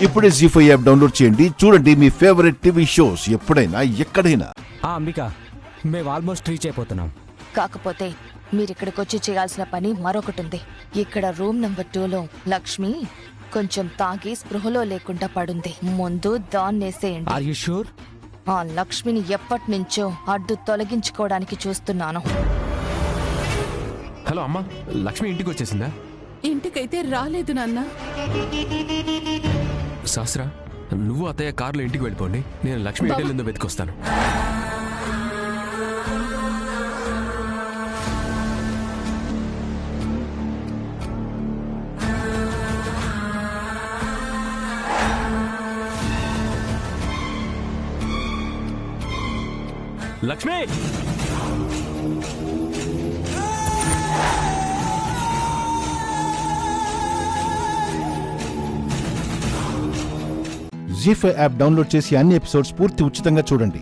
ఇప్పుడే జీ5 app download చేయండి. చూడండి మీ ఫేవరెట్ టీవీ షోస్ ఎప్పుడైనా ఎక్కడైనా. అంబిక, మేము ఆల్మోస్ట్ రీచ్ అయిపోతున్నాం. కాకపోతే మీరిక్కడికి వచ్చి చేయాల్సిన పని మరొకటి ఉంది. ఇక్కడ రూమ్ నెంబర్ 2లో లక్ష్మి కొంచెం తాగి స్పృహలో లేకుండా పడుంది. ముందు దాన్నేసేయండి. Are you sure? ఆ లక్ష్మిని ఎప్పటి నుంచో అడ్డు తొలగించుకోవడానికి చూస్తున్నాను. హలో అమ్మా, లక్ష్మి ఇంటికి వచ్చేసిందా? ఇంటికైతే రాలేదు నాన్న. శాస్త్ర, నువ్వు అత్తయ్య కారులో ఇంటికి వెళ్ళిపోండి. నేను లక్ష్మి ఎటు వెళ్ళిందో వెతికొస్తాను. లక్ష్మి! జీ5 యాప్ డౌన్లోడ్ చేసి అన్ని ఎపిసోడ్స్ పూర్తి ఉచితంగా చూడండి.